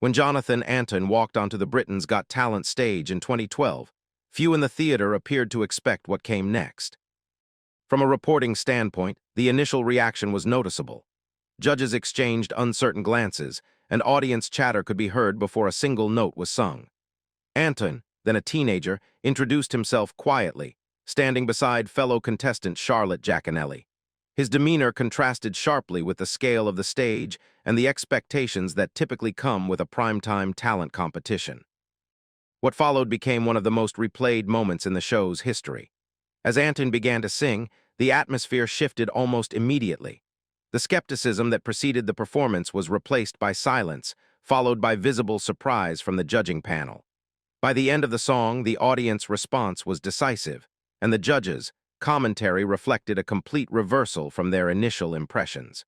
When Jonathan Antoine walked onto the Britain's Got Talent stage in 2012, few in the theater appeared to expect what came next. From a reporting standpoint, the initial reaction was noticeable. Judges exchanged uncertain glances, and audience chatter could be heard before a single note was sung. Antoine, then a teenager, introduced himself quietly, standing beside fellow contestant Charlotte Giaconelli. His demeanor contrasted sharply with the scale of the stage and the expectations that typically come with a primetime talent competition. What followed became one of the most replayed moments in the show's history. As Antoine began to sing, the atmosphere shifted almost immediately. The skepticism that preceded the performance was replaced by silence, followed by visible surprise from the judging panel. By the end of the song, the audience response was decisive, and the judges' commentary reflected a complete reversal from their initial impressions.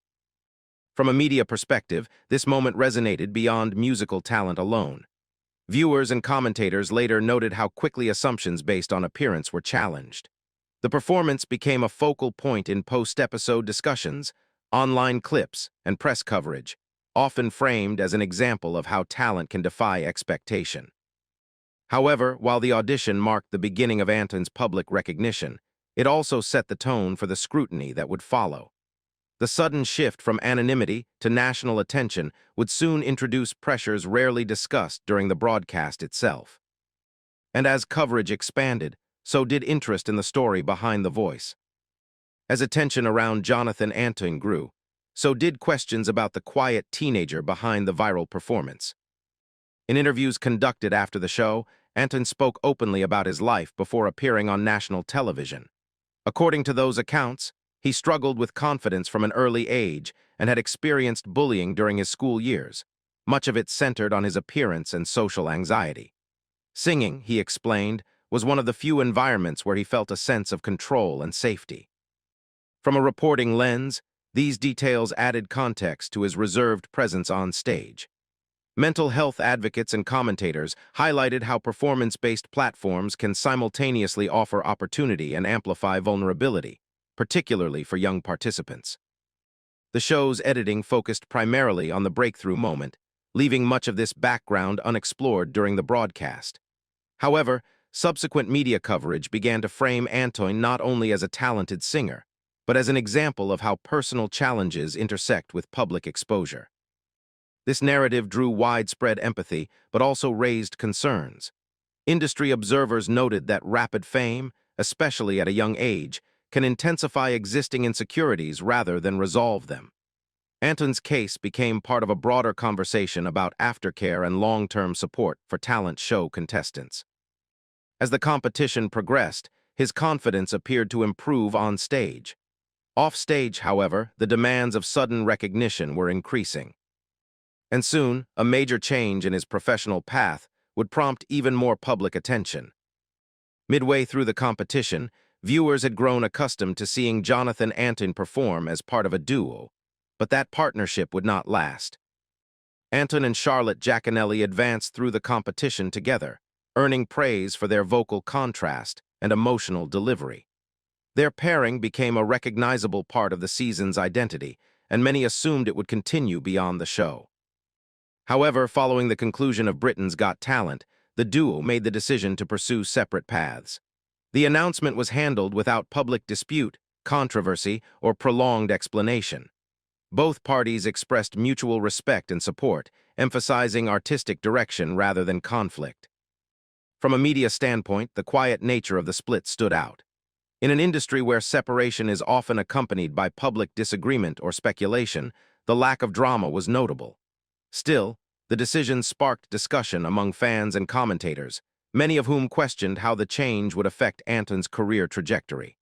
From a media perspective, this moment resonated beyond musical talent alone. Viewers and commentators later noted how quickly assumptions based on appearance were challenged. The performance became a focal point in post-episode discussions, online clips, and press coverage, often framed as an example of how talent can defy expectation. However, while the audition marked the beginning of Antoine's public recognition, it also set the tone for the scrutiny that would follow. The sudden shift from anonymity to national attention would soon introduce pressures rarely discussed during the broadcast itself. And as coverage expanded, so did interest in the story behind the voice. As attention around Jonathan Antoine grew, so did questions about the quiet teenager behind the viral performance. In interviews conducted after the show, Antoine spoke openly about his life before appearing on national television. According to those accounts, he struggled with confidence from an early age and had experienced bullying during his school years, much of it centered on his appearance and social anxiety. Singing, he explained, was one of the few environments where he felt a sense of control and safety. From a reporting lens, these details added context to his reserved presence on stage. Mental health advocates and commentators highlighted how performance-based platforms can simultaneously offer opportunity and amplify vulnerability, particularly for young participants. The show's editing focused primarily on the breakthrough moment, leaving much of this background unexplored during the broadcast. However, subsequent media coverage began to frame Antoine not only as a talented singer, but as an example of how personal challenges intersect with public exposure. This narrative drew widespread empathy, but also raised concerns. Industry observers noted that rapid fame, especially at a young age, can intensify existing insecurities rather than resolve them. Antoine's case became part of a broader conversation about aftercare and long-term support for talent show contestants. As the competition progressed, his confidence appeared to improve on stage. Off-stage, however, the demands of sudden recognition were increasing. And soon, a major change in his professional path would prompt even more public attention. Midway through the competition, viewers had grown accustomed to seeing Jonathan Antoine perform as part of a duo, but that partnership would not last. Antoine and Charlotte Giaconelli advanced through the competition together, earning praise for their vocal contrast and emotional delivery. Their pairing became a recognizable part of the season's identity, and many assumed it would continue beyond the show. However, following the conclusion of Britain's Got Talent, the duo made the decision to pursue separate paths. The announcement was handled without public dispute, controversy, or prolonged explanation. Both parties expressed mutual respect and support, emphasizing artistic direction rather than conflict. From a media standpoint, the quiet nature of the split stood out. In an industry where separation is often accompanied by public disagreement or speculation, the lack of drama was notable. Still, the decision sparked discussion among fans and commentators, many of whom questioned how the change would affect Antoine's career trajectory.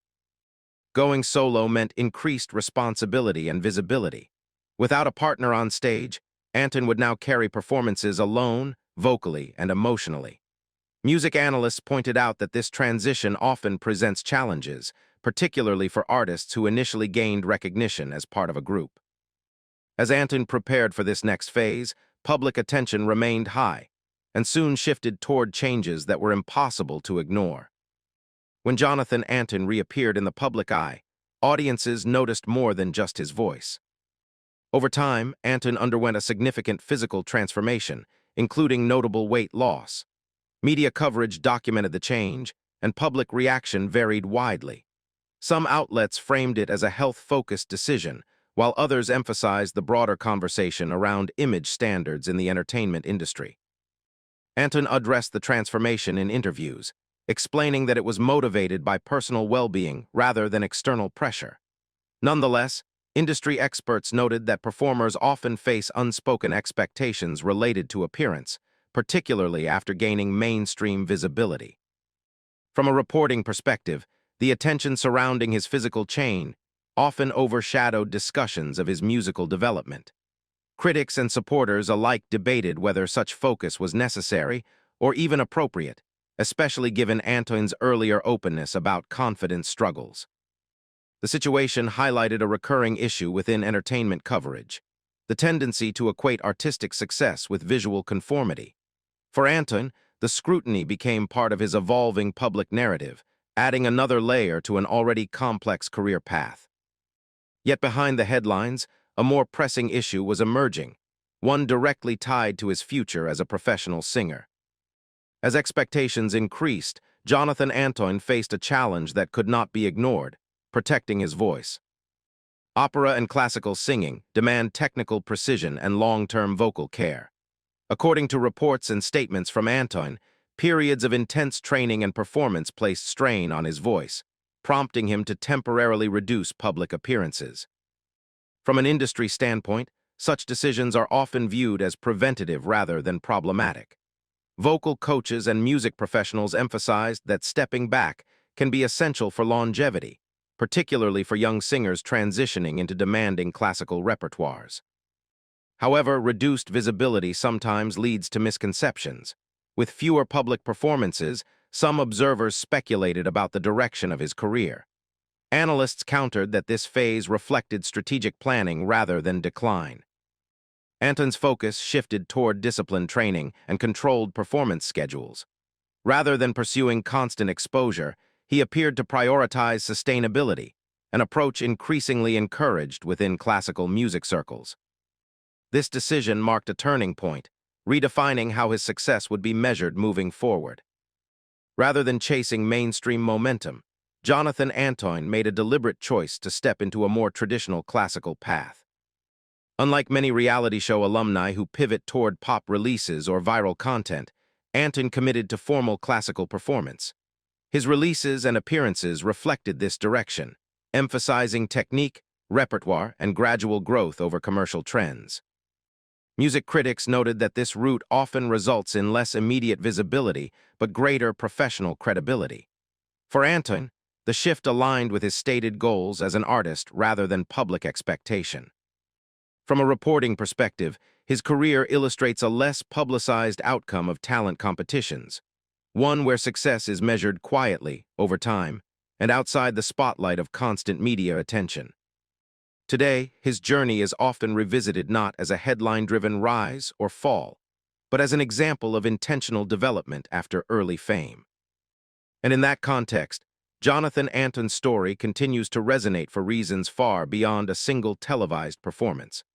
Going solo meant increased responsibility and visibility. Without a partner on stage, Antoine would now carry performances alone, vocally and emotionally. Music analysts pointed out that this transition often presents challenges, particularly for artists who initially gained recognition as part of a group. As Antoine prepared for this next phase, public attention remained high, and soon shifted toward changes that were impossible to ignore. When Jonathan Antoine reappeared in the public eye, audiences noticed more than just his voice. Over time, Antoine underwent a significant physical transformation, including notable weight loss. Media coverage documented the change, and public reaction varied widely. Some outlets framed it as a health-focused decision, while others emphasized the broader conversation around image standards in the entertainment industry. Antoine addressed the transformation in interviews, explaining that it was motivated by personal well-being rather than external pressure. Nonetheless, industry experts noted that performers often face unspoken expectations related to appearance, particularly after gaining mainstream visibility. From a reporting perspective, the attention surrounding his physical change often overshadowed discussions of his musical development. Critics and supporters alike debated whether such focus was necessary or even appropriate, especially given Antoine's earlier openness about confidence struggles. The situation highlighted a recurring issue within entertainment coverage: the tendency to equate artistic success with visual conformity. For Antoine, the scrutiny became part of his evolving public narrative, adding another layer to an already complex career path. Yet behind the headlines, a more pressing issue was emerging, one directly tied to his future as a professional singer. As expectations increased, Jonathan Antoine faced a challenge that could not be ignored: protecting his voice. Opera and classical singing demand technical precision and long-term vocal care. According to reports and statements from Antoine, periods of intense training and performance placed strain on his voice, prompting him to temporarily reduce public appearances. From an industry standpoint, such decisions are often viewed as preventative rather than problematic. Vocal coaches and music professionals emphasized that stepping back can be essential for longevity, particularly for young singers transitioning into demanding classical repertoires. However, reduced visibility sometimes leads to misconceptions. With fewer public performances, some observers speculated about the direction of his career. Analysts countered that this phase reflected strategic planning rather than decline. Antoine's focus shifted toward disciplined training and controlled performance schedules. Rather than pursuing constant exposure, he appeared to prioritize sustainability, an approach increasingly encouraged within classical music circles. This decision marked a turning point, redefining how his success would be measured moving forward. Rather than chasing mainstream momentum, Jonathan Antoine made a deliberate choice to step into a more traditional classical path. Unlike many reality show alumni who pivot toward pop releases or viral content, Antoine committed to formal classical performance. His releases and appearances reflected this direction, emphasizing technique, repertoire, and gradual growth over commercial trends. Music critics noted that this route often results in less immediate visibility but greater professional credibility. For Antoine, the shift aligned with his stated goals as an artist rather than public expectation. From a reporting perspective, his career illustrates a less publicized outcome of talent competitions, one where success is measured quietly, over time, and outside the spotlight of constant media attention. Today, his journey is often revisited not as a headline-driven rise or fall, but as an example of intentional development after early fame. And in that context, Jonathan Antoine's story continues to resonate for reasons far beyond a single televised performance.